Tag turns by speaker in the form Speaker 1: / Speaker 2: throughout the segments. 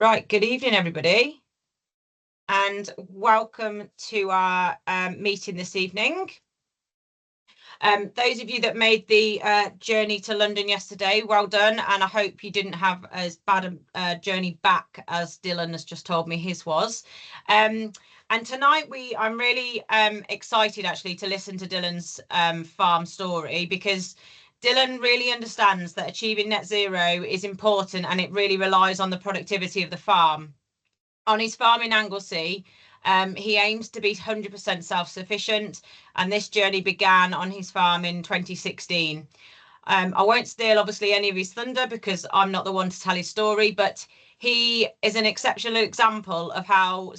Speaker 1: Right, good evening, everybody, and welcome to our meeting this evening. Those of you that made the journey to London yesterday, well done, and I hope you didn't have as bad a journey back as Dylan has just told me his was. And tonight I'm really excited actually to listen to Dylan's farm story, because Dylan really understands that achieving net zero is important and it really relies on the productivity of the farm. On his farm in Anglesey, he aims to be 100% self-sufficient, and this journey began on his farm in 2016. I won't steal obviously any of his thunder because I'm not the one to tell his story, but he is an exceptional example of how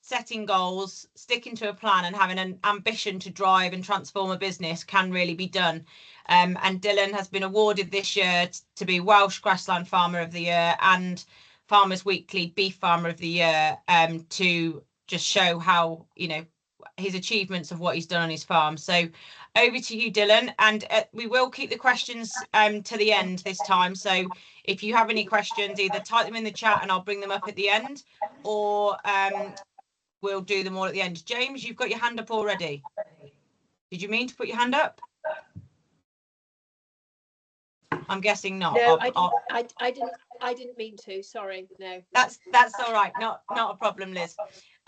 Speaker 1: setting goals, sticking to a plan and having an ambition to drive and transform a business can really be done. And Dylan has been awarded this year to be Welsh Grassland Farmer of the Year and Farmers Weekly Beef Farmer of the Year, to just show how, his achievements of what he's done on his farm. So over to you, Dylan, and we will keep the questions to the end this time. So if you have any questions, either type them in the chat and I'll bring them up at the end, or we'll do them all at the end. James, you've got your hand up already. Did you mean to put your hand up? I'm guessing not.
Speaker 2: No, I didn't mean to. Sorry. No.
Speaker 1: That's all right. Not a problem, Liz.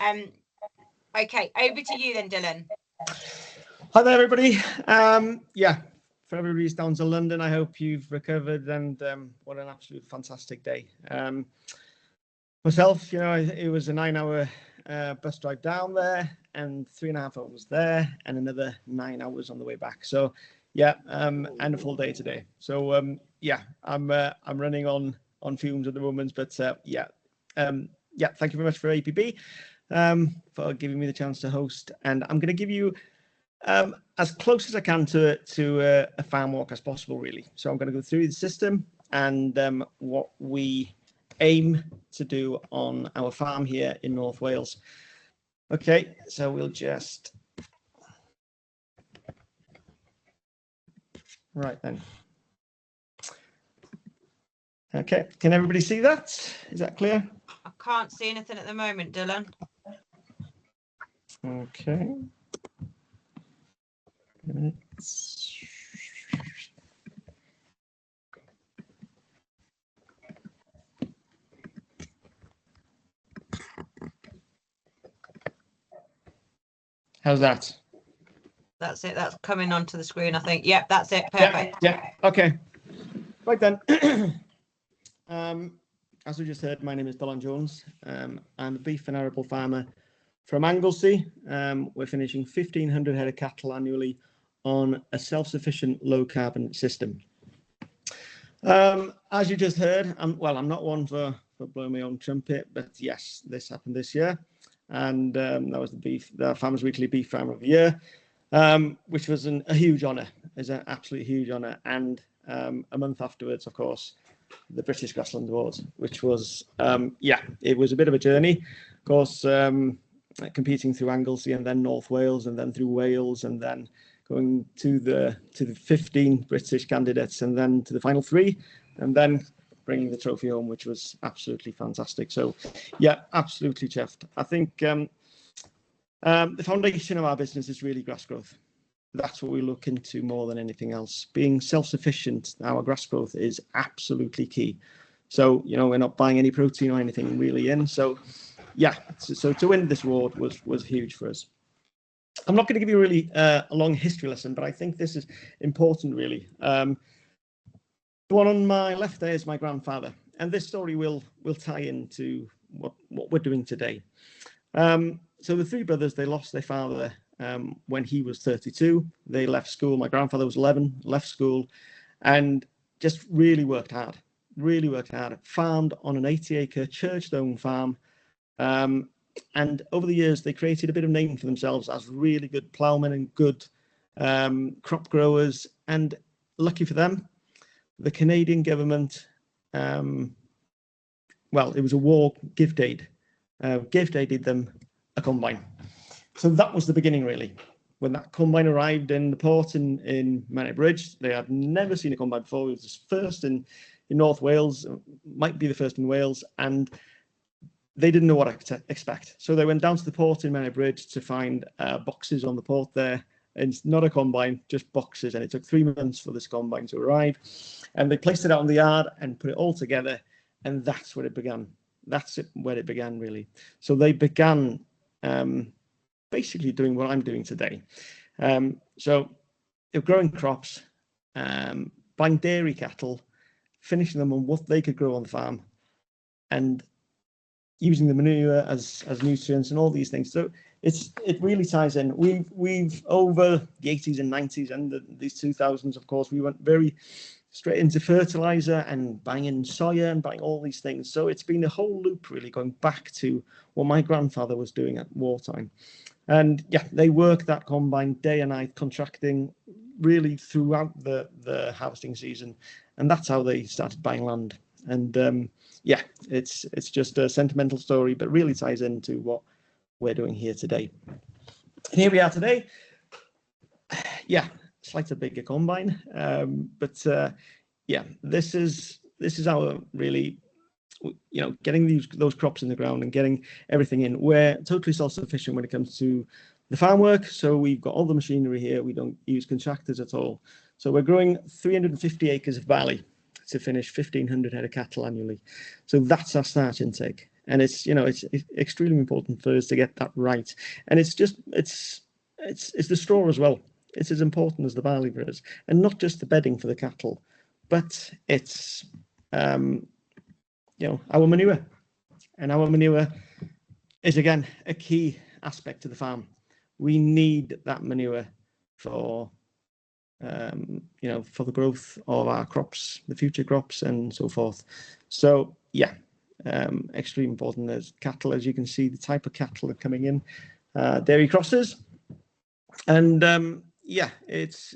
Speaker 1: Okay, over to you then, Dylan.
Speaker 3: Hi there, everybody. Yeah, for everybody who's down to London, I hope you've recovered, and what an absolute fantastic day. Myself, it was a 9-hour bus drive down there and 3.5 hours there and another 9 hours on the way back. So yeah, and a full day today. So yeah, I'm running on fumes at the moment, but yeah, thank you very much for APB for giving me the chance to host, and I'm going to give you as close as I can to a farm walk as possible, really. So I'm going to go through the system and what we aim to do on our farm here in North Wales. Okay, so we'll just right then. Okay, can everybody see that? Is that clear?
Speaker 1: I can't see anything at the moment, Dylan.
Speaker 3: Okay. How's that?
Speaker 1: That's it. That's coming onto the screen, I think. Yep, that's it. Perfect.
Speaker 3: Yeah. Okay. Right then. As we just heard, my name is Dylan Jones. I'm a beef and arable farmer from Anglesey. We're finishing 1,500 head of cattle annually on a self-sufficient low carbon system. As you just heard, I'm not one for blowing my own trumpet, but yes, this happened this year, and that was the Farmers Weekly Beef Farmer of the Year, which was a huge honour. It's an absolutely huge honour, and a month afterwards, of course, the British Grassland Awards, which was it was a bit of a journey, of course, competing through Anglesey and then North Wales and then through Wales and then going to the 15 British candidates and then to the final 3 and then bringing the trophy home, which was absolutely fantastic. So yeah, absolutely chuffed. I think the foundation of our business is really grass growth. That's what we look into more than anything else. Being self-sufficient, our grass growth is absolutely key. So, we're not buying any protein or anything really in. So yeah, so to win this award was huge for us. I'm not going to give you really a long history lesson, but I think this is important, really. The one on my left there is my grandfather, and this story will tie into what we're doing today. So the 3 brothers, they lost their father when he was 32. They left school. My grandfather was 11, left school, and just really worked hard. Farmed on an 80-acre church-owned farm. And over the years, they created a bit of name for themselves as really good ploughmen and good crop growers. And lucky for them, the Canadian government, it was a war gift aid, gift-aided them a combine. So that was the beginning, really. When that combine arrived in the port in Manor Bridge, they had never seen a combine before. It was the first in North Wales, might be the first in Wales, and they didn't know what to expect. So they went down to the port in Menai Bridge to find boxes on the port there. And it's not a combine, just boxes. And it took 3 months for this combine to arrive. And they placed it out on the yard and put it all together. And that's where it began. That's where it began, really. So they began basically doing what I'm doing today. So they're growing crops, buying dairy cattle, finishing them on what they could grow on the farm, and using the manure as nutrients and all these things. So it really ties in. We've over the 80s and 90s and these 2000s, of course, we went very straight into fertilizer and buying in soya and buying all these things. So it's been a whole loop, really, going back to what my grandfather was doing at wartime. And yeah, they work that combine day and night, contracting really throughout the harvesting season. And that's how they started buying land. And yeah, it's just a sentimental story, but really ties into what we're doing here today. And here we are today. Yeah, slightly bigger combine, but yeah, this is our really, you know, getting those crops in the ground and getting everything in. We're totally self-sufficient when it comes to the farm work. So we've got all the machinery here. We don't use contractors at all. So we're growing 350 acres of barley to finish 1,500 head of cattle annually. So that's our starch intake. And it's, you know, it's extremely important for us to get that right. And it's the straw as well. It's as important as the barley for us, and not just the bedding for the cattle, but it's, you know, our manure. And our manure is, again, a key aspect to the farm. We need that manure for, you know, for the growth of our crops, the future crops, and so forth. So yeah, extremely important. As cattle, as you can see, the type of cattle are coming in, dairy crosses, and yeah, it's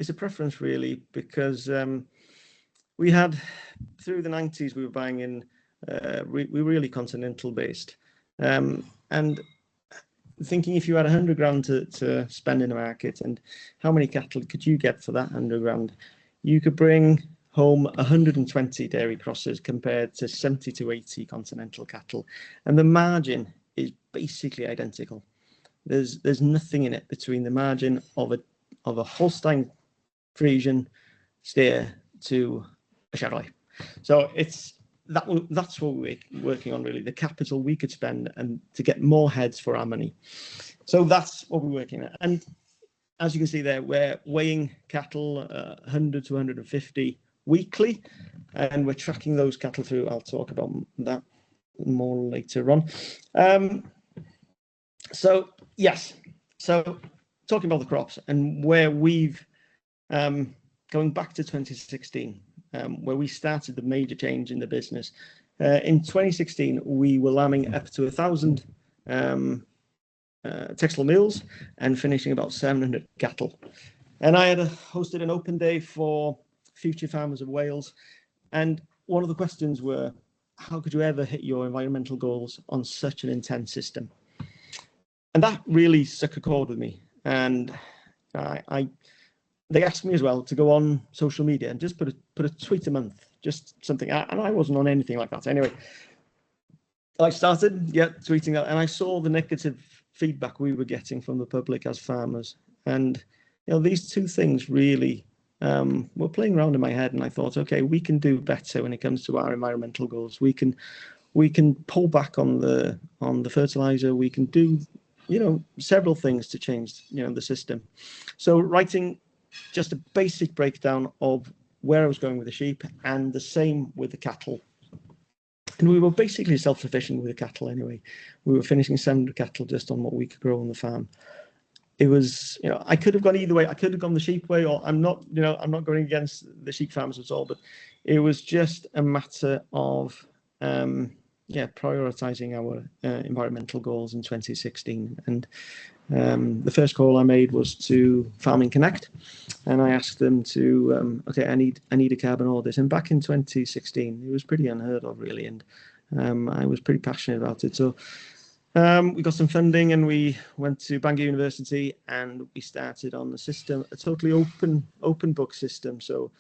Speaker 3: a preference, really, because we had, through the 90s, we were buying in, we were really continental based, and thinking if you had 100 grand to spend in the market, and how many cattle could you get for that 100 grand? You could bring home 120 dairy crosses compared to 70 to 80 continental cattle, and the margin is basically identical. There's nothing in it between the margin of a Holstein Friesian steer to a Chevrolet. So that's what we're working on, really, the capital we could spend and to get more heads for our money. So that's what we're working at. And as you can see there, we're weighing cattle 100 to 150 weekly, and we're tracking those cattle through. I'll talk about that more later on. So yes, so talking about the crops and where we've going back to 2016, where we started the major change in the business. In 2016, we were lambing up to 1,000 textile meals and finishing about 700 cattle. And I had hosted an open day for future farmers of Wales. And one of the questions were, how could you ever hit your environmental goals on such an intense system? And that really struck a chord with me. And they asked me as well to go on social media and just put a tweet a month, just something. And I wasn't on anything like that. Anyway, I started, tweeting that, and I saw the negative feedback we were getting from the public as farmers. And, you know, these two things really were playing around in my head. And I thought, okay, we can do better when it comes to our environmental goals. We can pull back on the fertilizer. We can do, you know, several things to change, you know, the system. So writing just a basic breakdown of where I was going with the sheep, and the same with the cattle. And we were basically self-sufficient with the cattle anyway. We were finishing 700 cattle just on what we could grow on the farm. It was, you know, I could have gone either way. I could have gone the sheep way, or I'm not going against the sheep farmers at all, but it was just a matter of prioritizing our environmental goals in 2016. And the first call I made was to Farming Connect, and I asked them to, okay, I need a carbon audit. And back in 2016, it was pretty unheard of, really, and I was pretty passionate about it. So we got some funding, and we went to Bangor University, and we started on the system, a totally open book system. So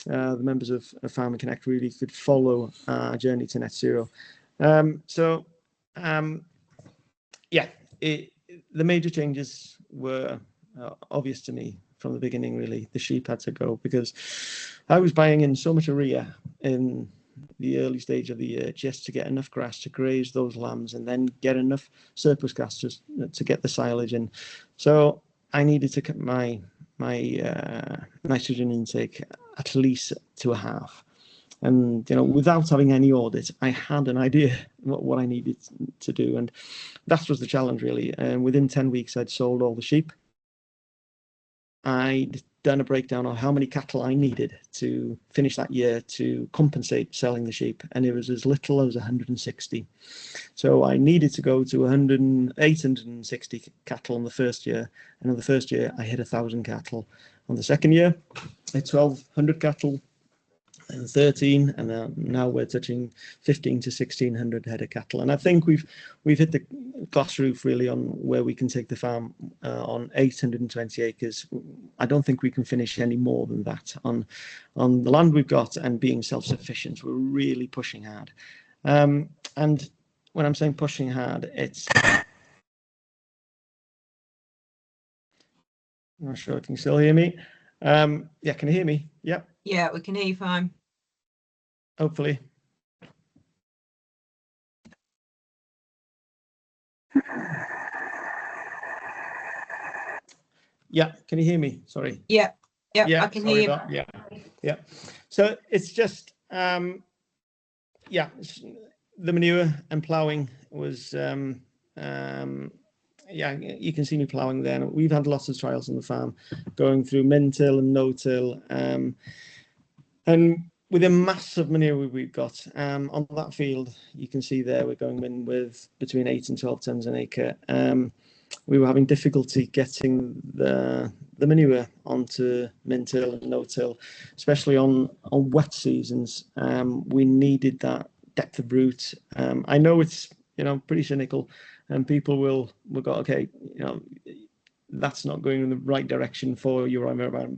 Speaker 3: the members of Farming Connect really could follow our journey to net zero. So yeah, the major changes were obvious to me from the beginning. Really, the sheep had to go because I was buying in so much area in the early stage of the year just to get enough grass to graze those lambs and then get enough surplus grass to get the silage in. So I needed to cut my nitrogen intake at least to a half. And without having any audit, I had an idea what I needed to do, and that was the challenge really. And within 10 weeks, I'd sold all the sheep. I'd done a breakdown of how many cattle I needed to finish that year to compensate selling the sheep, and it was as little as 160. So I needed to go to 860 cattle on the first year, and on the first year I hit 1,000 cattle. On the second year, I hit 1,200 cattle, and 13, and now we're touching 15 to 1,600 head of cattle. And I think we've hit the glass roof really on where we can take the farm on 820 acres. I don't think we can finish any more than that on the land we've got, and being self-sufficient. We're really pushing hard. And when I'm saying pushing hard, it's... I'm not sure if you can still hear me. Yeah, can you hear me? Yep.
Speaker 1: Yeah, we can hear you fine.
Speaker 3: Hopefully. Yeah, can you hear me? Sorry.
Speaker 1: Yeah, I can hear you.
Speaker 3: Yeah. So it's just, yeah, the manure and ploughing was, yeah, you can see me ploughing there. We've had lots of trials on the farm, going through min-till and no-till, and with a massive manure we've got on that field, you can see there we're going in with between 8 and 12 tons an acre. We were having difficulty getting the manure onto min-till and no-till, especially on wet seasons. We needed that depth of root. I know it's pretty cynical, and people will go, okay, that's not going in the right direction for your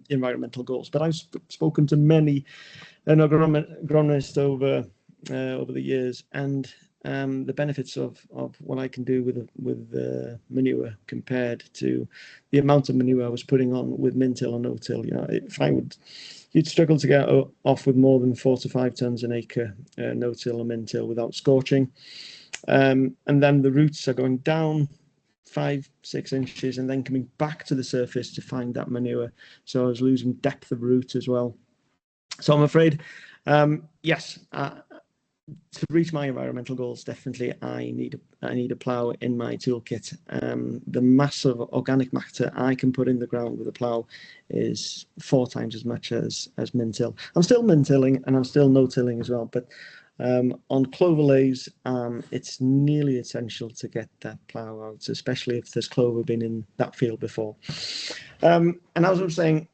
Speaker 3: environmental goals. But I've spoken to many agronomists over the years, and the benefits of what I can do with manure compared to the amount of manure I was putting on with min-till or no-till. You'd struggle to get off with more than 4 to 5 tons an acre no-till or min-till without scorching. And then the roots are going down 5-6 inches and then coming back to the surface to find that manure. So I was losing depth of root as well. So I'm afraid, yes, to reach my environmental goals, definitely I need a plough in my toolkit. The massive organic matter I can put in the ground with a plough is 4 times as much as min-till. I'm still min-tilling and I'm still no-tilling as well, but on clover lays, it's nearly essential to get that plough out, especially if there's clover been in that field before. And as I was saying,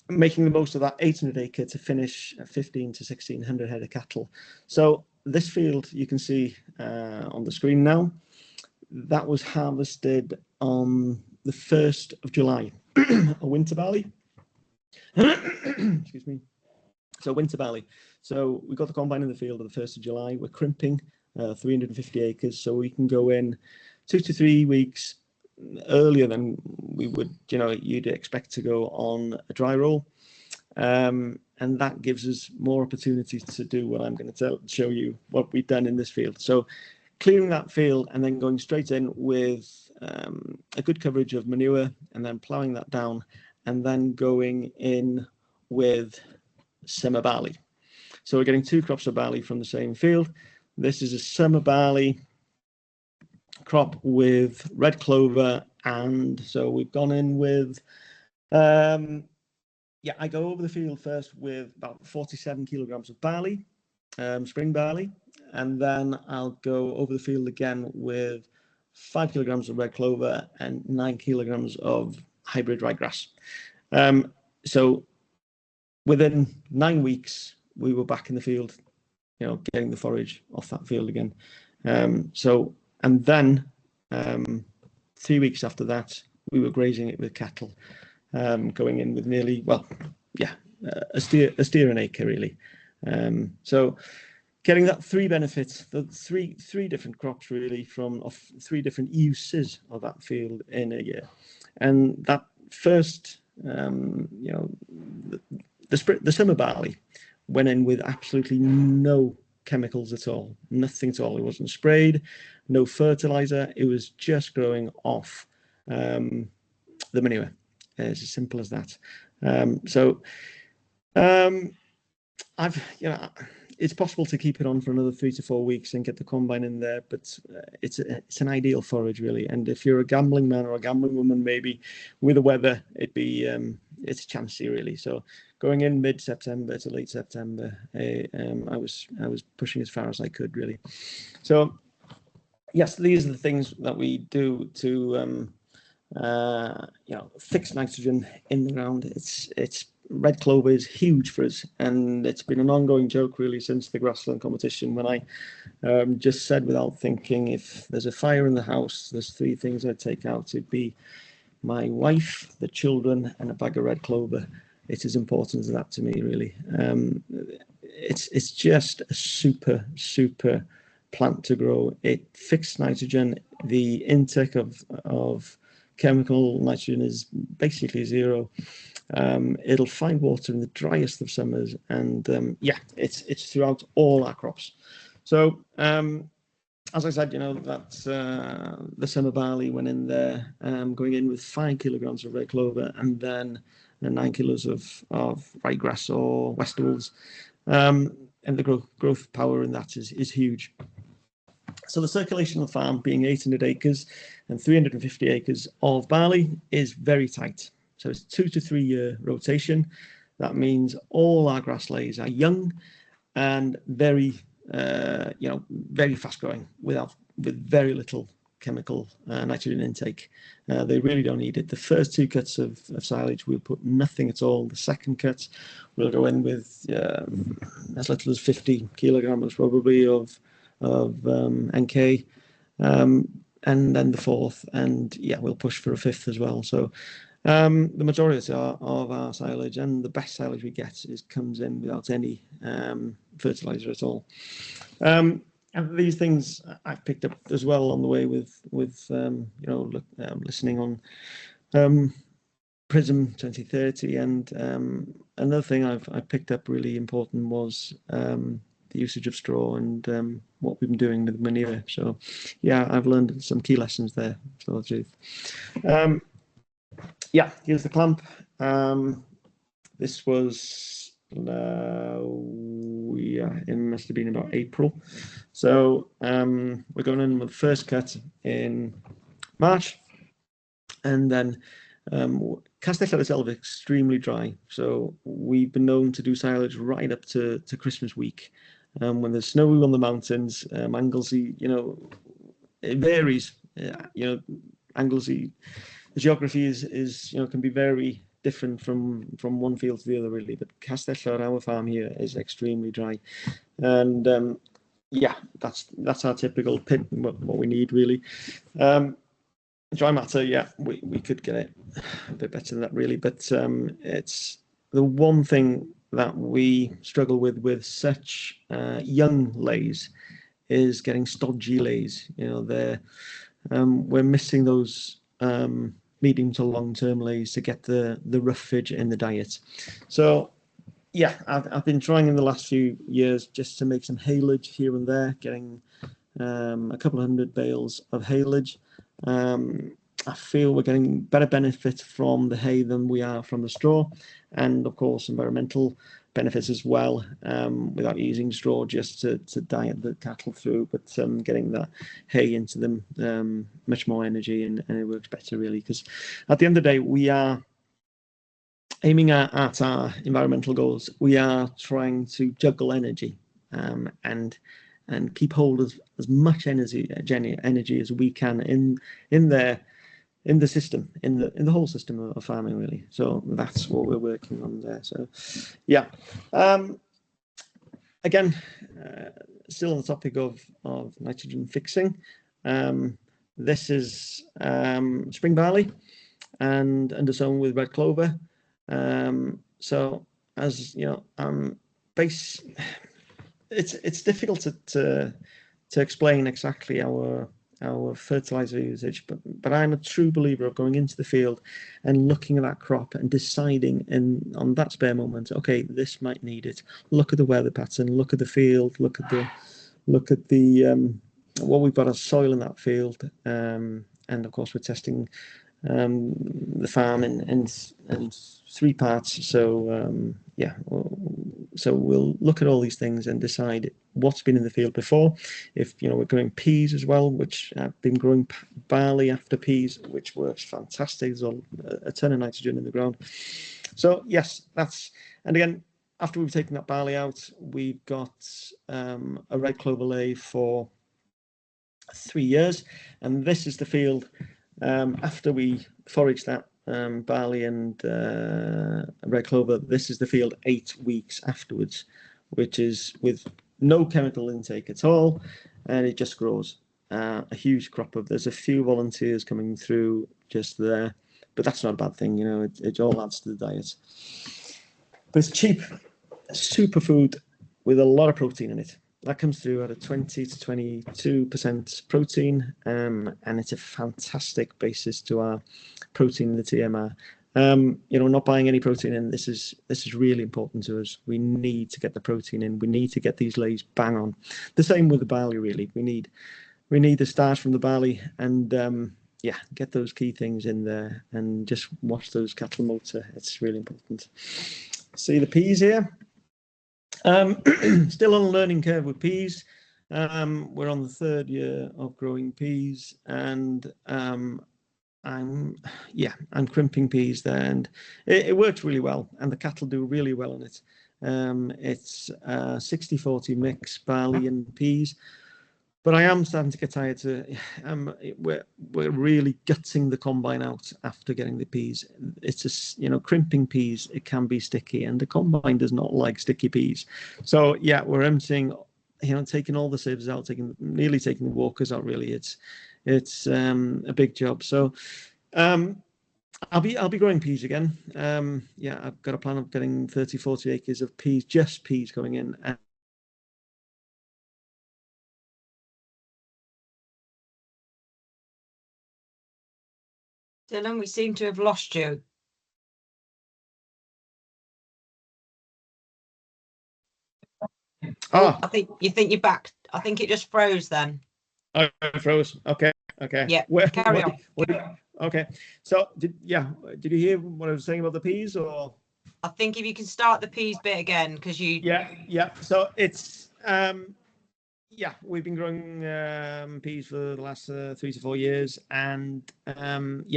Speaker 3: making the most of that 800 acre to finish 15 to 1,600 head of cattle. So this field you can see on the screen now, that was harvested on the 1st of July, a winter barley. Excuse me. So winter barley. So we got the combine in the field on the 1st of July. We're crimping 350 acres, so we can go in 2 to 3 weeks earlier than we would, you'd expect to go on a dry roll. And that gives us more opportunities to do what I'm going to show you what we've done in this field. So clearing that field and then going straight in with a good coverage of manure and then ploughing that down and then going in with summer barley. So we're getting 2 crops of barley from the same field. This is a summer barley crop with red clover, and so we've gone in with yeah, I go over the field first with about 47 kilograms of barley, spring barley, and then I'll go over the field again with 5 kilograms of red clover and 9 kilograms of hybrid ryegrass. So within 9 weeks, we were back in the field, getting the forage off that field again. And then 3 weeks after that, we were grazing it with cattle. Going in with nearly, well, yeah, a steer an acre really. So getting that three benefits, the three different crops really of three different uses of that field in a year. And that first, the summer barley went in with absolutely no chemicals at all, nothing at all. It wasn't sprayed, no fertilizer. It was just growing off the manure. It's as simple as that. It's possible to keep it on for another 3 to 4 weeks and get the combine in there, but it's an ideal forage really. And if you're a gambling man or a gambling woman, maybe with the weather, it's chancy really. So going in mid-September to late September, I was pushing as far as I could really. So yes, these are the things that we do to fix nitrogen in the ground. It's red clover is huge for us, and it's been an ongoing joke really since the grassland competition, when I just said without thinking, if there's a fire in the house, there's three things I'd take out. It'd be my wife, the children, and a bag of red clover. It's as important as that to me really. It's just a super plant to grow. It fixes nitrogen. The intake of chemical nitrogen is basically zero. It'll find water in the driest of summers, and it's throughout all our crops. So as I said, that the summer barley went in there, going in with 5 kilograms of red clover, and then 9 kilos of ryegrass or westerwolds, and the growth power in that is huge. So the circulation of the farm, being 800 acres and 350 acres of barley, is very tight. So it's 2 to 3 year rotation. That means all our grass layers are young and very fast growing with very little chemical nitrogen intake. They really don't need it. The first 2 cuts of silage, we'll put nothing at all. The second cut, we'll go in with as little as 50 kilograms probably of NK, and then the fourth, and we'll push for a fifth as well. So the majority of our silage, and the best silage we get, comes in without any fertilizer at all. And these things I picked up as well on the way with listening on PRISM 2030, and another thing I picked up really important was the usage of straw and what we've been doing with manure. So I've learned some key lessons there. So here's the clamp. This was it must have been about April. So we're going in with the first cut in March, and then Castell itself is extremely dry. So we've been known to do silage right up to Christmas week. When there's snow on the mountains, Anglesey, it varies. Anglesey, the geography is can be very different from one field to the other really. But Castell, our farm here, is extremely dry, and that's our typical pit. What we need really. Dry matter, we could get it a bit better than that really, but it's the one thing that we struggle with such young lays is getting stodgy lays. We're missing those medium to long-term lays to get the roughage in the diet. So I've been trying in the last few years just to make some haylage here and there, getting a couple of 100 bales of haylage. I feel we're getting better benefit from the hay than we are from the straw, and of course environmental benefits as well, without using straw just to diet the cattle through, but getting that hay into them, much more energy, and it works better really, because at the end of the day we are aiming at our environmental goals. We are trying to juggle energy and keep hold of as much energy as we can in the system, in the whole system of farming really. So that's what we're working on there. So again, still on the topic of nitrogen fixing, this is spring barley and undersown with red clover. So as it's difficult to explain exactly our fertilizer usage, but I'm a true believer of going into the field and looking at that crop and deciding on that spare moment, okay, this might need it. Look at the weather pattern, look at the field, look at the what we've got as soil in that field, and of course we're testing the farm in 3 parts. So yeah, so we'll look at all these things and decide what's been in the field before. If we're growing peas as well, which I've been growing barley after peas, which works fantastic. There's a ton of nitrogen in the ground. So yes, and again, after we've taken that barley out, we've got a red clover lay for 3 years, and this is the field after we forage that barley and red clover. This is the field 8 weeks afterwards, which is with no chemical intake at all, and it just grows a huge crop of. There's a few volunteers coming through just there, but that's not a bad thing. It all adds to the diet. But it's cheap, superfood with a lot of protein in it. That comes through at a 20 to 22% protein, and it's a fantastic basis to our protein in the TMR. Not buying any protein in, this is really important to us. We need to get the protein in. We need to get these lays bang on. The same with the barley, really. We need the starch from the barley, and yeah, get those key things in there and just watch those cattle motor. It's really important. See the peas here. Still on a learning curve with peas. We're on the 3rd year of growing peas, and I'm crimping peas there, and it works really well, and the cattle do really well on it. It's 60-40 mix, barley and peas. But I am starting to get tired. We're really gutting the combine out after getting the peas. It's crimping peas. It can be sticky, and the combine does not like sticky peas. So yeah, we're emptying, taking all the sieves out, nearly taking the walkers out. Really, it's a big job. So I'll be growing peas again. Yeah, I've got a plan of getting 30-40 acres of peas, just peas going in.
Speaker 1: Dylan, we seem to have lost you.
Speaker 3: Oh,
Speaker 1: I think you're back. I think it just froze then.
Speaker 3: Oh, it froze. Okay.
Speaker 1: Yeah. Carry on.
Speaker 3: Okay. So did you hear what I was saying about the peas, or?
Speaker 1: I think if you can start the peas bit again, because you.
Speaker 3: Yeah. So it's we've been growing peas for the last 3 to 4 years, and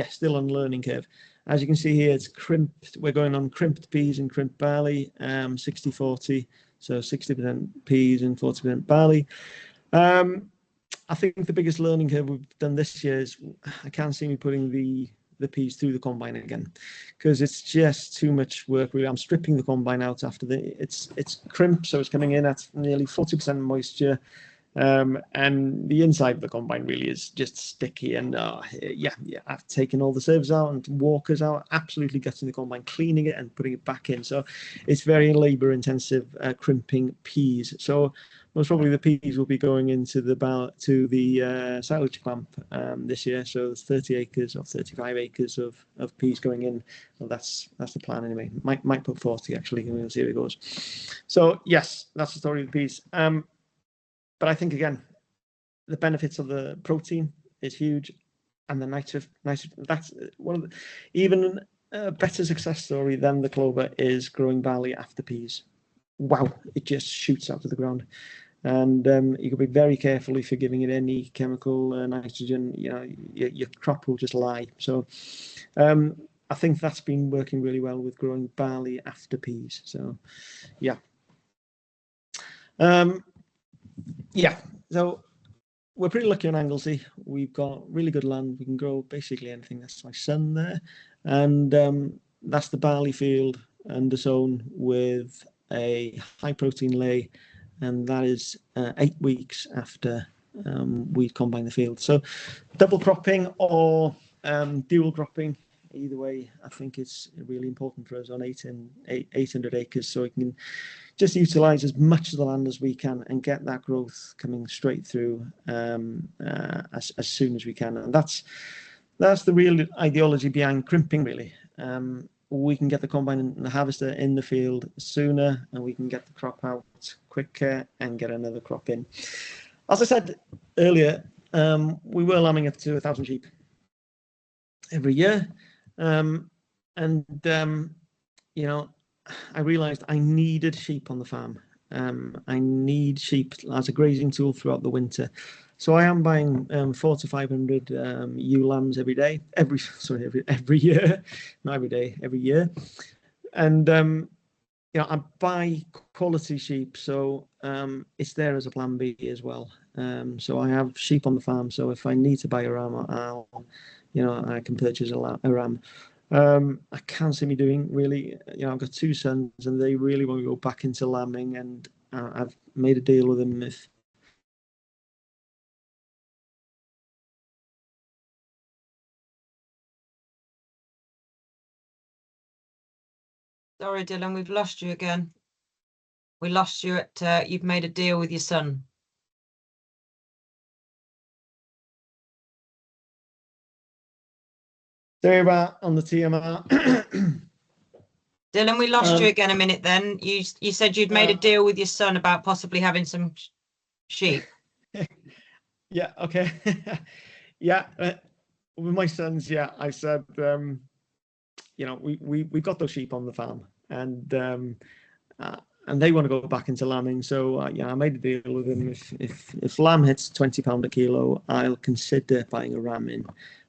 Speaker 3: still on the learning curve. As you can see here, it's crimped. We're going on crimped peas and crimped barley, 60-40, so 60% peas and 40% barley. I think the biggest learning curve we've done this year is I can't see me putting the peas through the combine again, because it's just too much work. Really, I'm stripping the combine out after it's crimp, so it's coming in at nearly 40% moisture, and the inside of the combine really is just sticky. And I've taken all the sieves out and walkers out, absolutely gutting the combine, cleaning it and putting it back in. So it's very labor intensive crimping peas. So most probably the peas will be going into the silage clamp this year. So there's 30 acres or 35 acres of peas going in. Well, that's the plan anyway. Might put 40 actually, and we'll see how it goes. So yes, that's the story of the peas. But I think again, the benefits of the protein is huge, and the nitrogen. That's one of the even a better success story than the clover is growing barley after peas. Wow, it just shoots out of the ground. And you can be very careful if you're giving it any chemical nitrogen. Your crop will just lie. So I think that's been working really well with growing barley after peas. So yeah. So we're pretty lucky on Anglesey. We've got really good land. We can grow basically anything. That's my son there, and that's the barley field undersown with a high protein lay, and that is 8 weeks after we combine the field. So double cropping or dual cropping, either way, I think it's really important for us on 800 acres, so we can just utilize as much of the land as we can and get that growth coming straight through as soon as we can. And that's the real ideology behind crimping, really. We can get the combine and the harvester in the field sooner, and we can get the crop out quicker and get another crop in. As I said earlier, we were lambing up to 1,000 sheep every year, you know, I realised I needed sheep on the farm. I need sheep as a grazing tool throughout the winter. So I am buying 400 to 500 ewe lambs every year, not every day, every year. And you know, I buy quality sheep, so it's there as a plan B as well. So I have sheep on the farm. So if I need to buy a ram, I can purchase a ram. I can't see me doing really. You know, I've got 2 sons, and they really want to go back into lambing, and I've made a deal with them if.
Speaker 1: Sorry, Dylan, we've lost you again. We lost you at you've made a deal with your son.
Speaker 3: Sorry about on the TMR.
Speaker 1: Dylan, we lost you again a minute then. You said you'd made a deal with your son about possibly having some sheep.
Speaker 3: Yeah, okay. Yeah, with my sons, yeah, I said, you know, we've got those sheep on the farm, and they want to go back into lambing. So yeah, I made a deal with them. If lamb hits £20 a kilo, I'll consider buying a ram in.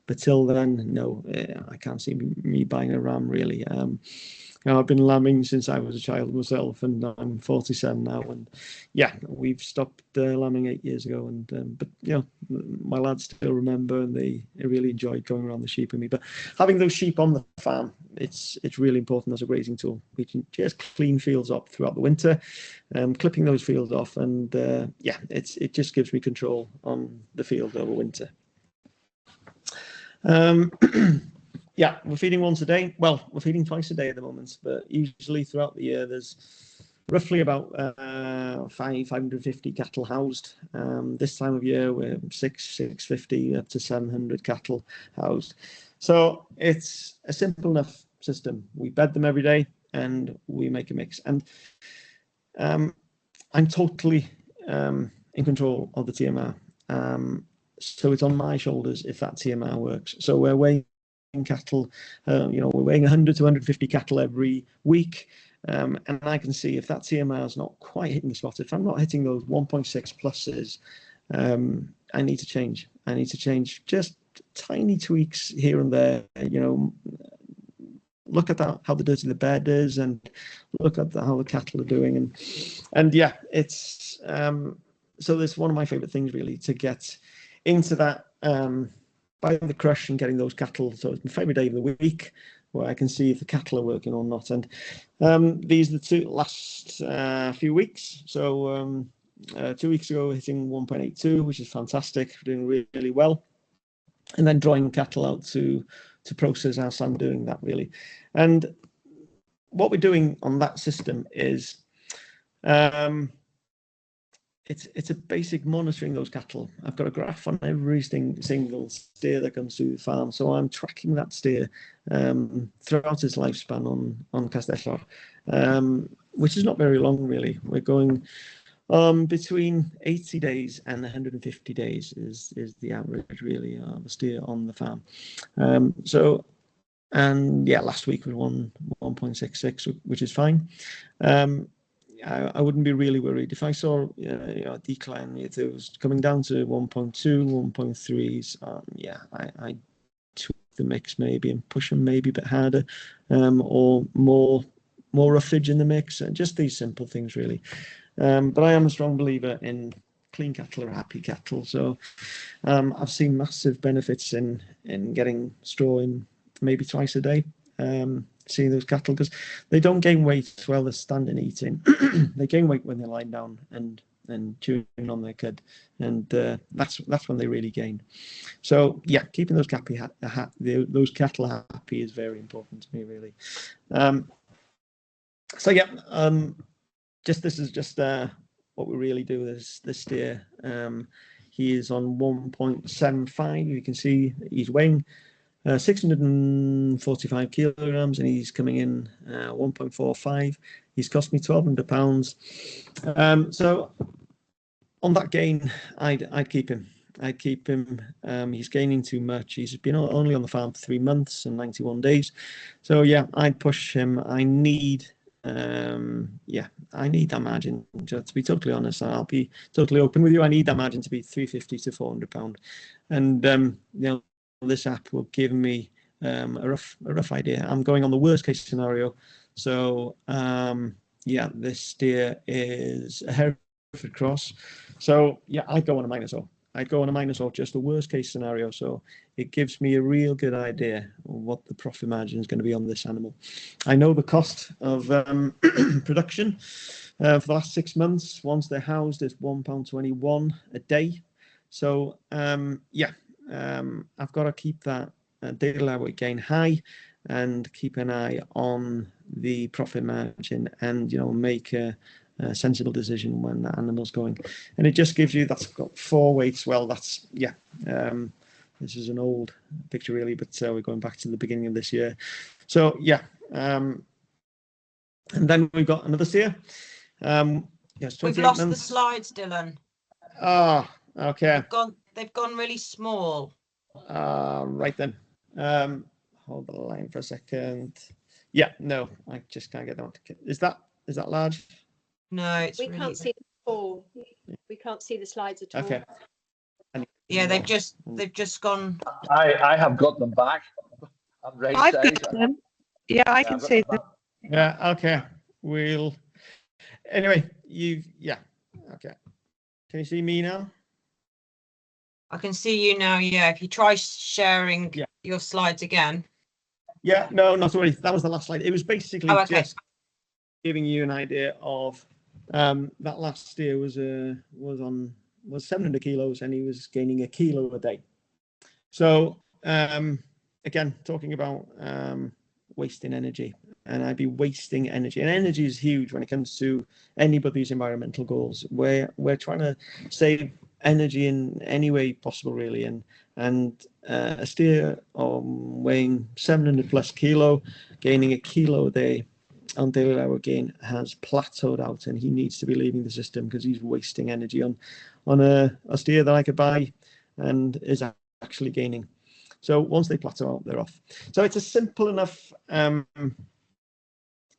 Speaker 3: But till then, no, I can't see me buying a ram really. You know, I've been lambing since I was a child myself, and I'm 47 now. And yeah, we've stopped lambing 8 years ago. And but you know, my lads still remember, and they really enjoyed going around the sheep with me. But having those sheep on the farm, it's really important as a grazing tool. We can just clean fields up throughout the winter, clipping those fields off, and yeah, it just gives me control on the field over winter. Yeah, we're feeding once a day. Well, we're feeding twice a day at the moment, but usually throughout the year there's roughly about 550 cattle housed. This time of year we're 650 up to 700 cattle housed. So it's a simple enough system. We bed them every day and we make a mix. And I'm totally in control of the TMR. So it's on my shoulders if that TMR works. So we're weighing cattle, you know, we're weighing 100 to 150 cattle every week, and I can see if that TMR is not quite hitting the spot, if I'm not hitting those 1.6 pluses, I need to change. I need to change just tiny tweaks here and there, you know, look at that, how the dirty the bed is, and look at how the cattle are doing, and yeah, it's so that's one of my favorite things really, to get into that by the crush and getting those cattle. So it's my favorite day of the week where I can see if the cattle are working or not. And these are the last few weeks. So 2 weeks ago, hitting 1.82, which is fantastic, doing really well. And then drawing cattle out to process as I'm doing that really. And what we're doing on that system is it's a basic monitoring those cattle. I've got a graph on every single steer that comes through the farm, so I'm tracking that steer throughout its lifespan on Castellar, which is not very long really. We're going between 80 days and 150 days is the average really of a steer on the farm. So, and yeah, last week was 1.66, which is fine. I wouldn't be really worried if I saw a decline, if it was coming down to 1.2, 1.3s. Yeah, I tweak the mix maybe and push them maybe a bit harder, or more roughage in the mix, and just these simple things really. But I am a strong believer in clean cattle are happy cattle. So I've seen massive benefits in getting straw in maybe twice a day. Seeing those cattle, because they don't gain weight while they're standing eating. They gain weight when they're lying down and chewing on their cud, and that's when they really gain. So yeah, keeping those cattle happy is very important to me really. So yeah, this is just what we really do is this steer. He is on 1.75. You can see he's weighing 645 kilograms, and he's coming in 1.45. He's cost me £1,200. So on that gain, I'd keep him. I'd keep him. He's gaining too much. He's been only on the farm for 3 months and 91 days. So yeah, I'd push him. I need that margin. Just to be totally honest, I'll be totally open with you. I need that margin to be £350 to £400, and this app will give me a rough idea. I'm going on the worst case scenario. So this steer is a Hereford cross. So yeah, I'd go on a -0. I'd go on a -0, just the worst case scenario. So it gives me a real good idea of what the profit margin is going to be on this animal. I know the cost of production for the last 6 months, once they're housed, is £1.21 a day. So I've got to keep that daily live weight gain high and keep an eye on the profit margin, and make a sensible decision when that animal's going. And it just gives you, that's got 4 weights. Well, that's this is an old picture really, but we're going back to the beginning of this year. So and then we've got another steer. Yes,
Speaker 1: we've lost
Speaker 3: months.
Speaker 1: the slides, Dylan.
Speaker 3: Okay.
Speaker 1: They've gone really small.
Speaker 3: Right then. Hold the line for a second. Yeah, no, I just can't get that one. Is that large?
Speaker 1: No, it's
Speaker 2: we
Speaker 1: really...
Speaker 2: can't see the full. We can't see the slides at all.
Speaker 3: Okay.
Speaker 1: Yeah, they've just gone.
Speaker 4: I have got them back. I'm right
Speaker 5: I've
Speaker 4: size.
Speaker 5: got them. Yeah, I can see them.
Speaker 3: Yeah. Okay. Anyway, okay. Can you see me now?
Speaker 1: I can see you now. Yeah. If you try sharing your slides again.
Speaker 3: Yeah. No, not to worry. That was the last slide. It was basically just giving you an idea of that last steer was 700 kilos, and he was gaining 1 kilo a day. So again, talking about wasting energy, and I'd be wasting energy, and energy is huge when it comes to anybody's environmental goals. We're trying to save energy in any way possible, really, and a steer weighing 700 plus kilo, gaining 1 kilo a day on daily hour gain has plateaued out, and he needs to be leaving the system because he's wasting energy on a steer that I could buy and is actually gaining. So once they plateau out, they're off. So it's a simple enough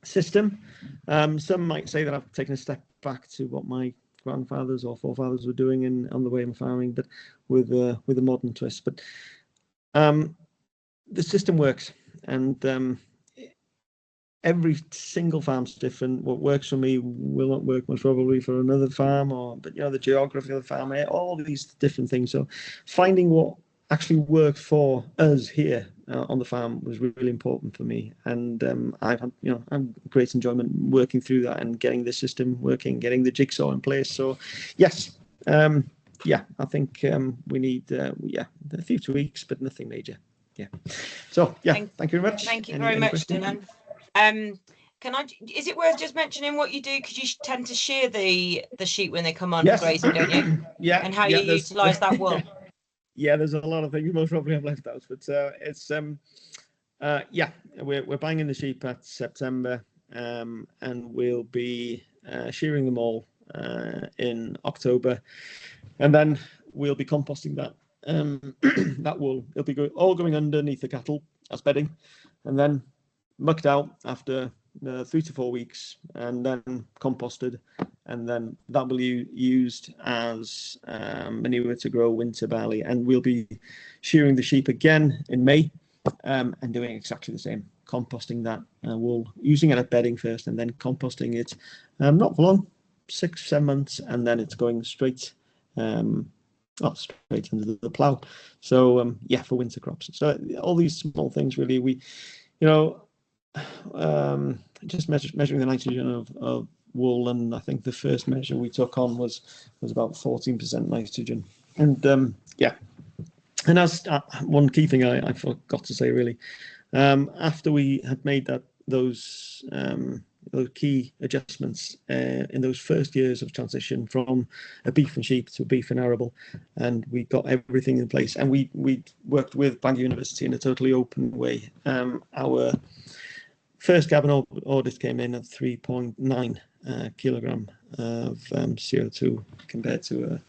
Speaker 3: system. Some might say that I've taken a step back to what my grandfathers or forefathers were doing on the way of farming, but with a modern twist. But the system works, and every single farm's different. What works for me will not work most probably for another farm, but the geography of the farm, all these different things. So finding what actually worked for us here on the farm was really important for me, and I've had great enjoyment working through that and getting the system working, getting the jigsaw in place. So yes, I think we need a few tweaks, but nothing major. So thank you very much.
Speaker 1: Thank you very much, Dylan. Is it worth just mentioning what you do, because you tend to shear the sheep when they come on for grazing, don't you?
Speaker 3: Yeah.
Speaker 1: And how you utilise that wool.
Speaker 3: Yeah, there's a lot of things most probably have left out, but it's we're banging the sheep at September, and we'll be shearing them all in October, and then we'll be composting that that wool. It'll be all going underneath the cattle as bedding, and then mucked out after 3 to 4 weeks, and then composted, and then that will be used as manure to grow winter barley. And we'll be shearing the sheep again in May, and doing exactly the same, composting that wool, using it at bedding first, and then composting it not for long, 6-7 months, and then it's going straight straight into the plough. So for winter crops. So all these small things really, just measuring the nitrogen of wool, and I think the first measure we took on was about 14% nitrogen. And and as one key thing I forgot to say really, after we had made those those key adjustments in those first years of transition from a beef and sheep to a beef and arable, and we got everything in place. And we worked with Bangor University in a totally open way. Our first carbon audit came in at 3.9 kilogram of CO2 compared to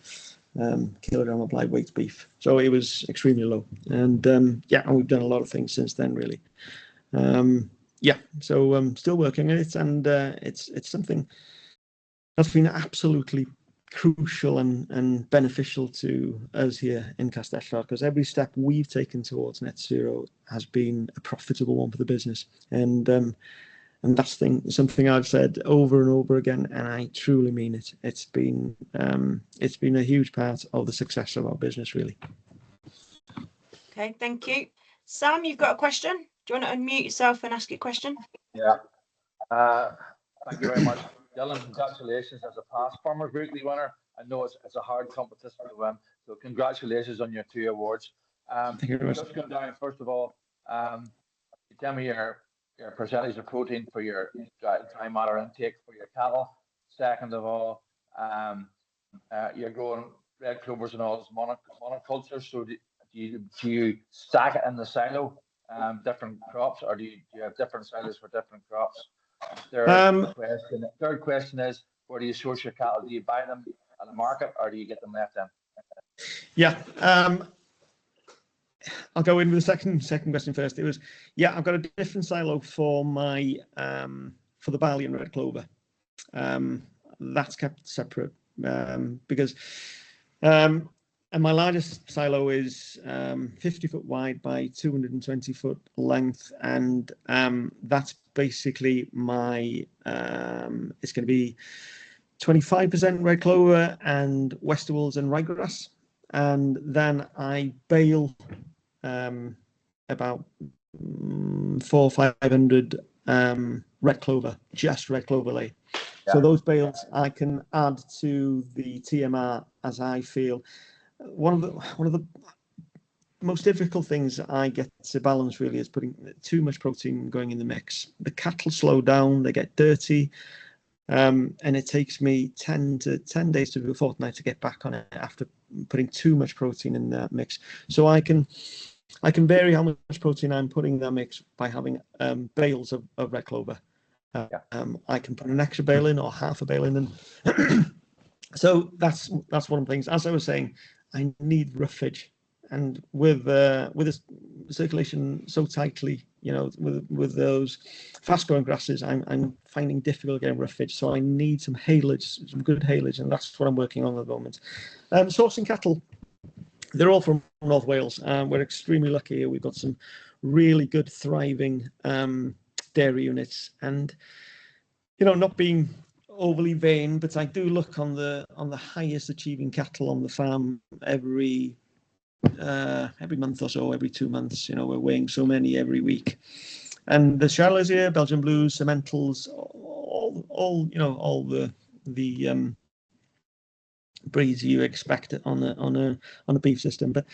Speaker 3: a kilogram of live weight beef. So it was extremely low. And yeah, and we've done a lot of things since then, really. Yeah, so I'm still working on it, and it's something that's been absolutely crucial and beneficial to us here in Castellar, because every step we've taken towards net zero has been a profitable one for the business. And that's something I've said over and over again, and I truly mean it. It's been a huge part of the success of our business, really.
Speaker 1: Okay, thank you. Sam, you've got a question? Do you want to unmute yourself and ask your question?
Speaker 4: Yeah. Thank you very much. Dylan, congratulations as a past Farmers Weekly winner. I know it's a hard competition to win, so congratulations on your 2 awards.
Speaker 3: Thank you very much.
Speaker 4: Just going down, first of all, tell me your percentage of protein for your dry matter intake for your cattle. Second of all, you're growing red clovers and all monocultures, so do you stack it in the silo, different crops, or do you have different silos for different crops? Third question is, where do you source your cattle? Do you buy them at the market, or do you get them left in?
Speaker 3: Yeah, I'll go in with the second question first. It was, yeah, I've got a different silo for my for the barley and red clover. That's kept separate because and my largest silo is 50 foot wide by 220 foot length, and that's basically my it's going to be 25% red clover and Westerwolds and ryegrass, and then I bale about 400 or 500 red clover, just red clover lay. Yeah. So those bales I can add to the TMR as I feel. One of the most difficult things I get to balance really is putting too much protein going in the mix. The cattle slow down, they get dirty, and it takes me 10 days to a fortnight to get back on it after putting too much protein in that mix. So I can vary how much protein I'm putting in that mix by having bales of red clover. I can put an extra bale in or half a bale in, and so that's one of the things. As I was saying, I need roughage, and with this circulation so tightly, you know, with those fast-growing grasses, I'm finding difficult getting roughage. So I need some haylage, some good haylage, and that's what I'm working on at the moment. Sourcing cattle, they're all from North Wales. We're extremely lucky here. We've got some really good, thriving dairy units, and you know, not being overly vain, but I do look on the highest achieving cattle on the farm every month or so, every 2 months. You know, we're weighing so many every week, and the Charolais here, Belgian Blues, Sementals, all you know, all the breeds you expect on a beef system. But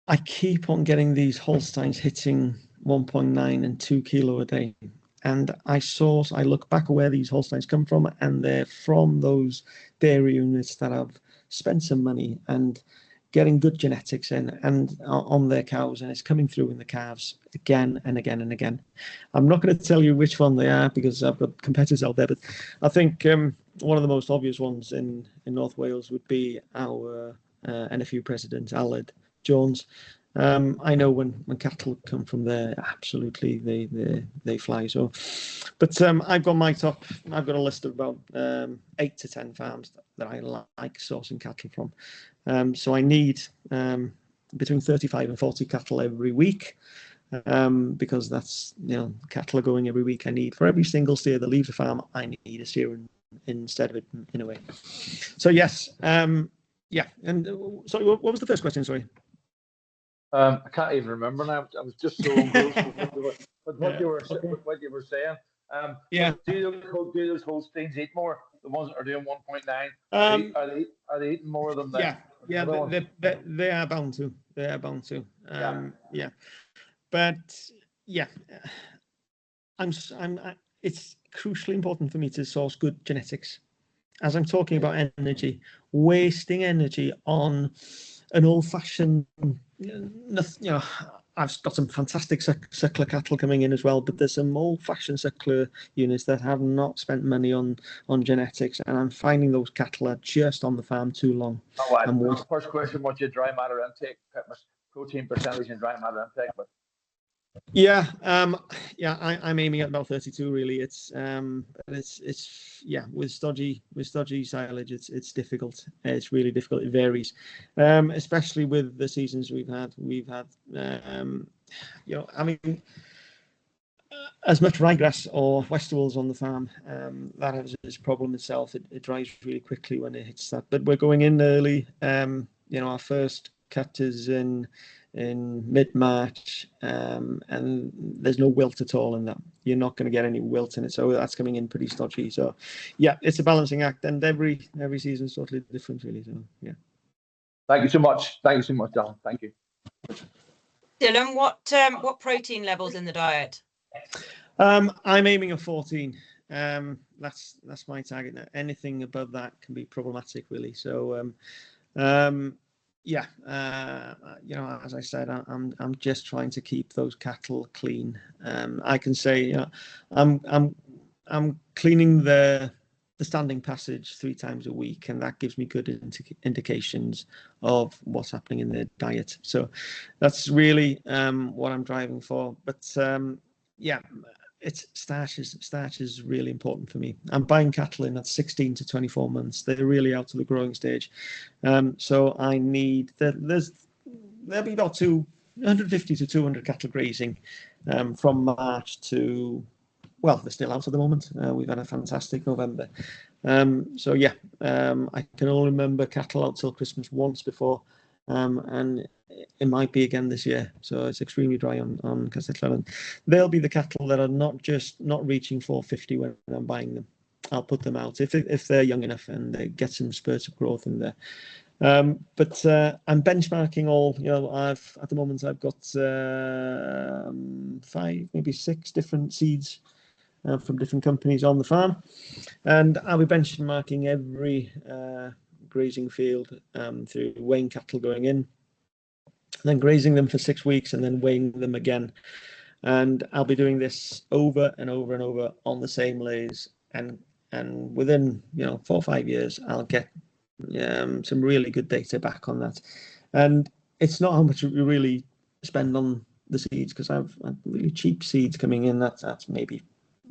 Speaker 3: I keep on getting these Holsteins hitting 1.9 and 2 kilo a day. And I look back at where these Holsteins come from, and they're from those dairy units that have spent some money and getting good genetics in and on their cows, and it's coming through in the calves again and again and again. I'm not going to tell you which one they are because I've got competitors out there, but I think one of the most obvious ones in North Wales would be our NFU president, Aled Jones. I know when cattle come from there, absolutely they fly. So, but I've got a list of about 8 to 10 farms that I like sourcing cattle from. So I need between 35 and 40 cattle every week, because that's, you know, cattle are going every week. I need, for every single steer that leaves the farm, I need a steer instead of it, in a way. So yes, yeah. And sorry, what was the first question? Sorry.
Speaker 4: I can't even remember now. I was just so engrossed with what you were saying.
Speaker 3: Yeah.
Speaker 4: Do those Holsteins eat more? The ones that are doing 1.9, are they eating more than that?
Speaker 3: Yeah, they are bound to. They are bound to. Yeah. But yeah, it's crucially important for me to source good genetics. As I'm talking about energy, wasting energy on an old-fashioned, I've got some fantastic suckler cattle coming in as well, but there's some old-fashioned suckler units that have not spent money on genetics, and I'm finding those cattle are just on the farm too long.
Speaker 4: Oh, first question: what's your dry matter intake? Protein percentage in dry matter intake, but
Speaker 3: yeah, I'm aiming at about 32. Really, it's with stodgy silage, it's difficult. It's really difficult. It varies, especially with the seasons we've had. As much ryegrass or westerwolds on the farm, that has its problem itself. It dries really quickly when it hits that. But we're going in early. Our first cut is in mid-March, and there's no wilt at all in that. You're not going to get any wilt in it, so that's coming in pretty stodgy. So, yeah, it's a balancing act, and every season is totally different, really. So, yeah.
Speaker 4: Thank you so much. Thank you so much, Dylan. Thank you.
Speaker 1: Dylan, what protein levels in the diet?
Speaker 3: I'm aiming at 14. That's my target. Now, anything above that can be problematic, really. So, as I said, I'm just trying to keep those cattle clean. I can say, I'm cleaning the standing passage 3 times a week, and that gives me good indications of what's happening in their diet. So that's really what I'm driving for. But it's starch is really important for me. I'm buying cattle in at 16 to 24 months. They're really out of the growing stage. So I need there'll be about 150 to 200 cattle grazing from March to, well, they're still out at the moment. We've had a fantastic November. I can only remember cattle out till Christmas once before, and it might be again this year. So it's extremely dry on Castell. They'll be the cattle that are not reaching 450 when I'm buying them. I'll put them out if they're young enough and they get some spurts of growth in there. But I'm benchmarking all. At the moment I've got 5, maybe 6 different seeds from different companies on the farm, and I'll be benchmarking every grazing field through weighing cattle going in, then grazing them for 6 weeks, and then weighing them again. And I'll be doing this over and over and over on the same lays, and within 4 or 5 years, I'll get some really good data back on that. And it's not how much we really spend on the seeds, because I've really cheap seeds coming in. That's maybe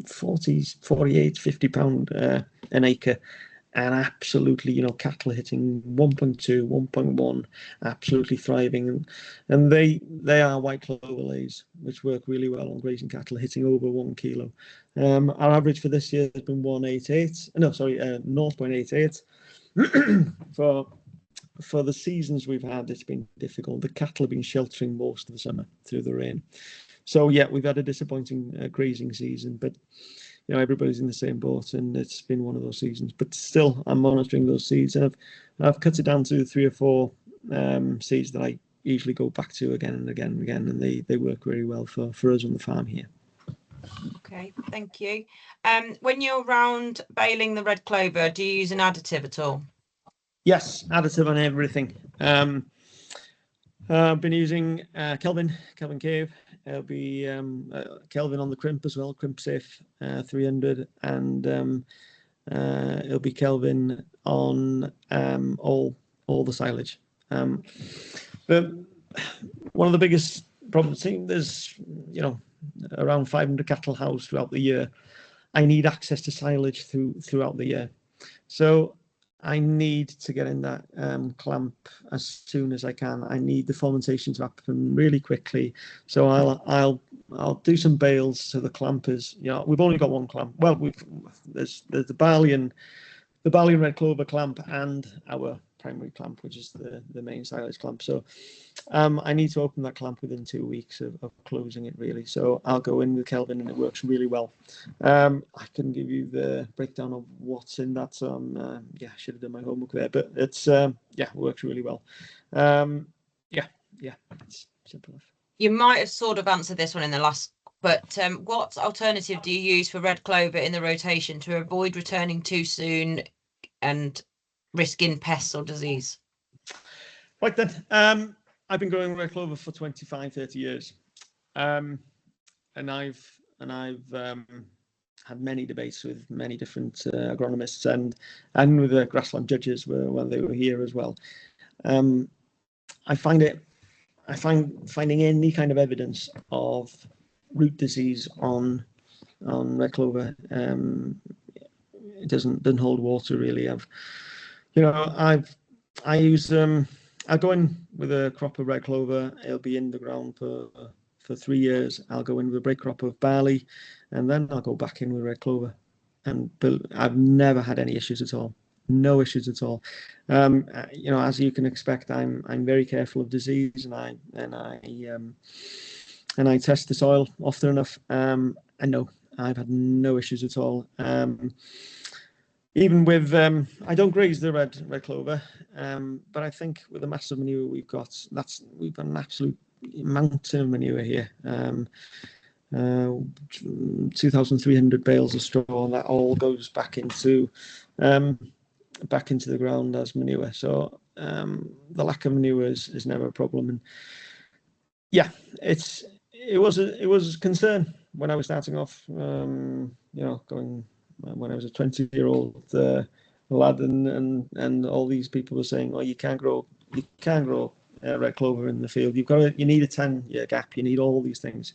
Speaker 3: 48, 50 pound an acre, and absolutely, cattle hitting 1.2, 1.1, absolutely thriving, and they are white clover lays, which work really well on grazing cattle, hitting over 1 kilo. Our average for this year has been 0.88. For the seasons we've had, it's been difficult. The cattle have been sheltering most of the summer through the rain. So yeah, we've had a disappointing grazing season, but everybody's in the same boat, and it's been one of those seasons. But still, I'm monitoring those seeds, and I've cut it down to 3 or 4 seeds that I usually go back to again and again and again, and they work very well for us on the farm here.
Speaker 1: Okay, thank you. When you're round baling the red clover, do you use an additive at all?
Speaker 3: Yes, additive on everything. I've been using Kelvin Cave. It'll be Kelvin on the crimp as well, Crimp Safe 300, and it'll be Kelvin on all the silage. But one of the biggest problems, there's around 500 cattle housed throughout the year. I need access to silage throughout the year, so I need to get in that clamp as soon as I can. I need the fermentation to happen really quickly. So I'll do some bales so the clamp is, we've only got one clamp. Well, there's the barley and red clover clamp and our primary clamp, which is the main silage clamp. So I need to open that clamp within 2 weeks of closing it, really. So I'll go in with Kelvin, and it works really well. I can give you the breakdown of what's in that. So I should have done my homework there, but it's works really well. It's simple enough.
Speaker 1: You might have sort of answered this one in the last But what alternative do you use for red clover in the rotation to avoid returning too soon and risking pests or disease?
Speaker 3: Right then, I've been growing red clover for 25, 30 years. And I've had many debates with many different agronomists and with the grassland judges when they were here as well. I find finding any kind of evidence of root disease on red clover, it doesn't hold water really. I use I'll go in with a crop of red clover. It'll be in the ground for 3 years. I'll go in with a break crop of barley, and then I'll go back in with red clover. And I've never had any issues at all. No issues at all. As you can expect, I'm very careful of disease, and I test the soil often enough. And no, I've had no issues at all. Even with I don't graze the red clover, but I think with the massive manure we've got an absolute mountain of manure here. 2,300 bales of straw, and that all goes back into the ground as manure. So the lack of manure is never a problem. And yeah, it was a concern when I was starting off. Going when I was a 20-year-old lad, and all these people were saying, "Oh, you can't grow red clover in the field. You need a 10-year gap. You need all these things."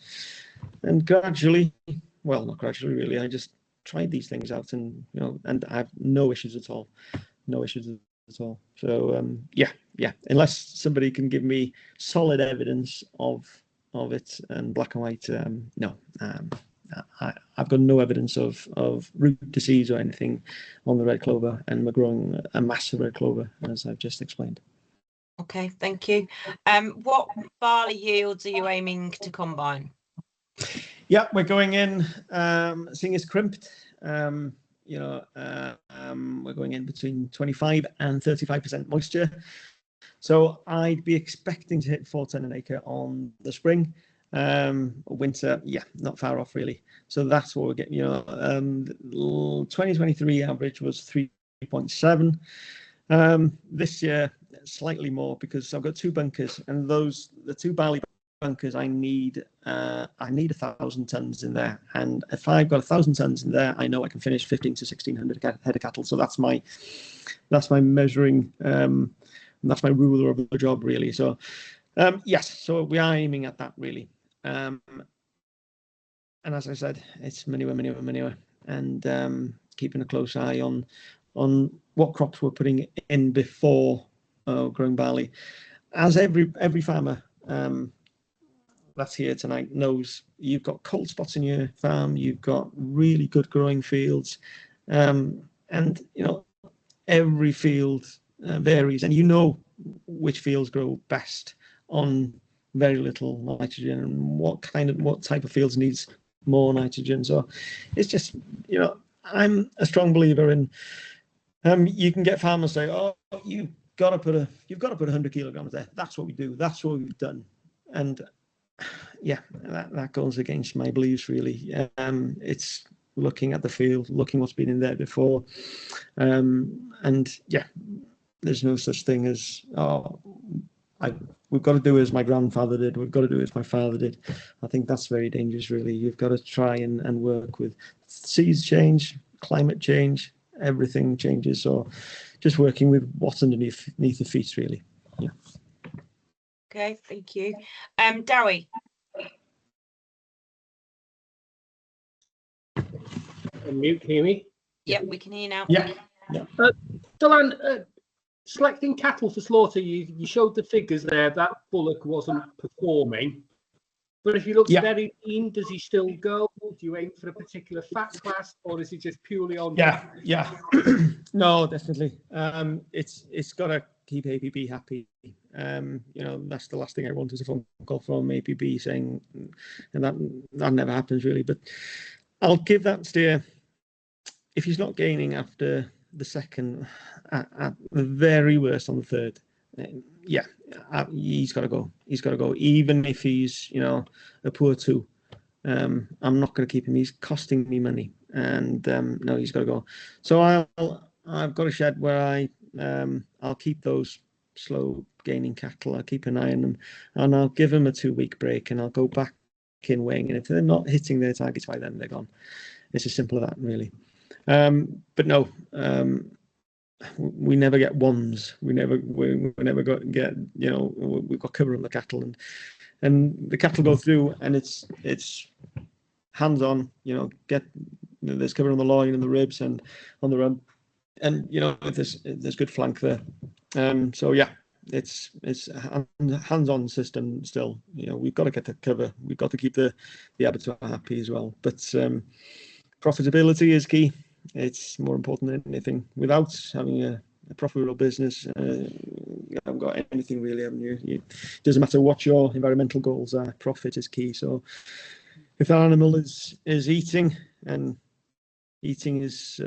Speaker 3: And gradually, well, not gradually, really, I just tried these things out, and I have no issues at all. No issues at all. So yeah. Unless somebody can give me solid evidence of it and black and white, no. I've got no evidence of root disease or anything on the red clover, and we're growing a massive red clover, as I've just explained.
Speaker 1: Okay, thank you. What barley yields are you aiming to combine?
Speaker 3: Yeah, we're going in, seeing it's crimped. We're going in between 25 and 35% moisture. So I'd be expecting to hit 410 an acre on the spring. Winter, yeah, not far off really. So that's what we're getting. 2023 average was 3.7. This year slightly more, because I've got 2 bunkers, and the 2 barley bunkers I need 1,000 tons in there, and if I've got 1,000 tons in there, I know I can finish 15 to 1,600 head of cattle. So that's my measuring, that's my ruler of the job really. So yes, so we are aiming at that really. And as I said, it's manure, and keeping a close eye on what crops we're putting in before growing barley. As every farmer that's here tonight knows, you've got cold spots in your farm, you've got really good growing fields, and every field varies, and which fields grow best on very little nitrogen, and what type of fields needs more nitrogen. So it's just, I'm a strong believer in, you can get farmers say, "Oh, you've got to put 100 kilograms there." That's what we do. That's what we've done. And yeah, that goes against my beliefs really. It's looking at the field, looking what's been in there before, and yeah, there's no such thing as, we've got to do as my grandfather did, we've got to do as my father did. I think that's very dangerous really. You've got to try and work with seas change, climate change, everything changes. So just working with what's underneath the feet really. Yeah.
Speaker 1: Okay, thank you. Dowie.
Speaker 6: Mute, can you hear me?
Speaker 1: Yep, we can hear you now.
Speaker 3: Yeah.
Speaker 6: Dylan, selecting cattle for slaughter, you showed the figures there. That bullock wasn't performing. But if he looks very lean, does he still go? Do you aim for a particular fat class, or is it just purely on?
Speaker 3: Yeah. No, definitely. It's got to keep APB happy. That's the last thing I want is a phone call from APB saying, and that never happens really. But I'll give that steer, if he's not gaining after the second, at the very worst on the third, he's got to go. He's got to go, even if he's a poor 2. I'm not going to keep him. He's costing me money, and no, he's got to go. So I've got a shed where I'll keep those slow gaining cattle. I'll keep an eye on them, and I'll give them a 2-week break, and I'll go back in weighing. And if they're not hitting their targets by then, they're gone. It's as simple as that, really. But no, we never get ones. We never get, you know, we've got cover on the cattle, and the cattle go through, and it's hands on, you know, there's cover on the loin and the ribs and on the rump, and you know, there's good flank there. So yeah, it's a hands-on system still. You know, we've got to get the cover. We've got to keep the abattoir happy as well. But profitability is key. It's more important than anything. Without having a profitable business, you haven't got anything really, haven't you? It doesn't matter what your environmental goals are. Profit is key. So if that animal is eating, and eating is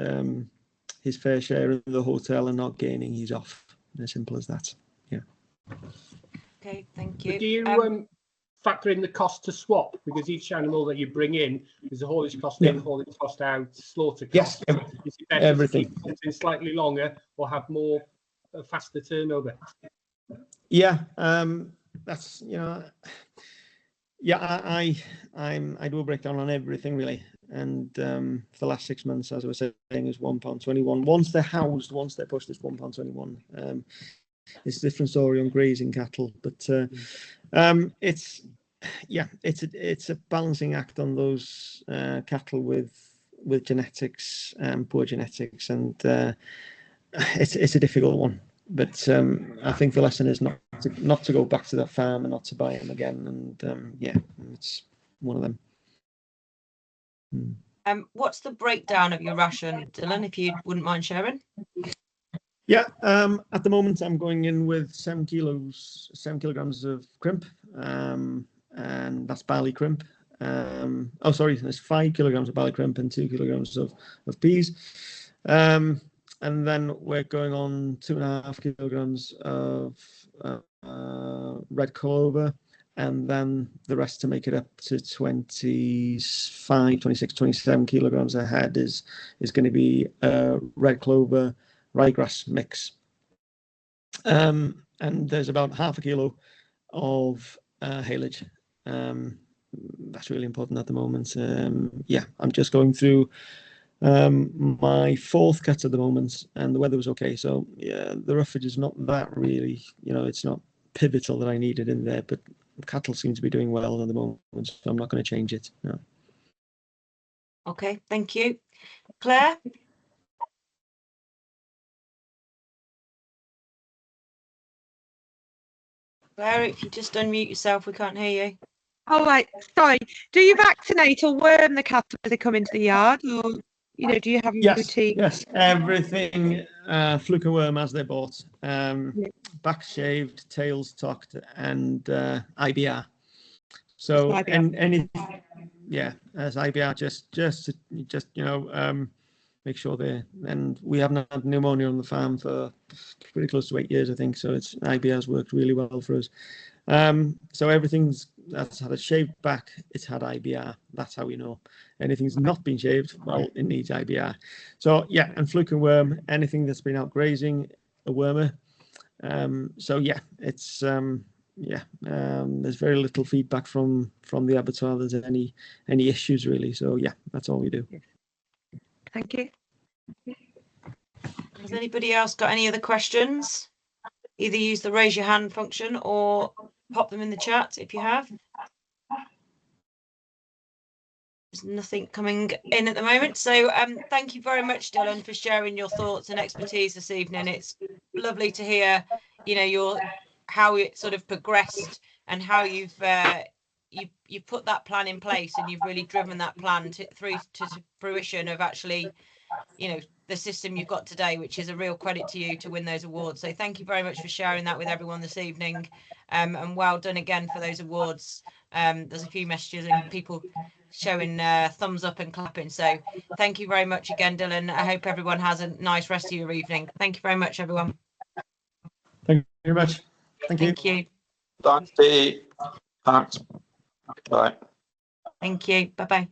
Speaker 3: his fair share of the hotel and not gaining, he's off. As simple as that. Yeah.
Speaker 1: Okay, thank you.
Speaker 6: But do you factor in the cost to swap? Because each animal that you bring in, there's a haulage cost in, haulage cost out, slaughter cost.
Speaker 3: Yes,
Speaker 6: Is it better
Speaker 3: everything.
Speaker 6: to keep something slightly longer or have more faster turnover?
Speaker 3: Yeah, that's, you know, yeah, I do a breakdown on everything really, and for the last 6 months, as I was saying, is £1.21. Once they're housed, once they're pushed, it's £1.21. It's a different story on grazing cattle, but it's a balancing act on those cattle with genetics, poor genetics, and it's a difficult one. But I think the lesson is not to go back to that farm and not to buy them again. And yeah, it's one of them.
Speaker 1: What's the breakdown of your ration, Dylan, if you wouldn't mind sharing?
Speaker 3: Yeah, at the moment I'm going in with 7 kilograms of crimp, and that's barley crimp. Oh, sorry, there's 5 kilograms of barley crimp and 2 kilograms of peas. And then we're going on 2.5 kilograms of red clover, and then the rest to make it up to 25, 26, 27 kilograms a head is going to be red clover ryegrass mix. And there's about 0.5 kilo of haylage. That's really important at the moment. Yeah, I'm just going through my 4th cut at the moment, and the weather was okay. So yeah, the roughage is not that really, you know, it's not pivotal that I needed in there, but cattle seem to be doing well at the moment, so I'm not going to change it. No.
Speaker 1: Okay, thank you. Claire? Claire, if you just unmute yourself, we can't hear you.
Speaker 5: All right, sorry. Do you vaccinate or worm the cattle as they come into the yard, or you know, do you have a routine?
Speaker 3: Yes, everything fluke and worm as they're bought. Back shaved, tails tucked, and IBR. So and any as IBR, just you know, make sure and we haven't had pneumonia on the farm for pretty close to 8 years, I think. So IBR's worked really well for us. So that's had a shaved back, it's had IBR. That's how we know. Anything's not been shaved, well, it needs IBR. So yeah, and fluke and worm, anything that's been out grazing, a wormer. So yeah, it's there's very little feedback from the abattoir there's any issues really. So yeah, that's all we do.
Speaker 5: Thank you.
Speaker 1: Has anybody else got any other questions? Either use the raise your hand function or pop them in the chat if you have. There's nothing coming in at the moment. So thank you very much, Dylan, for sharing your thoughts and expertise this evening. It's lovely to hear, you know, how it sort of progressed and how you've put that plan in place, and you've really driven that plan through to fruition of actually, you know, the system you've got today, which is a real credit to you to win those awards. So thank you very much for sharing that with everyone this evening, and well done again for those awards. There's a few messages and people showing thumbs up and clapping, so thank you very much again, Dylan. I hope everyone has a nice rest of your evening. Thank you very much, everyone.
Speaker 3: Thank you very much. Thank you.
Speaker 1: Thank you.
Speaker 7: Thanks, Pete. Thanks. Bye.
Speaker 1: Thank you. Bye bye.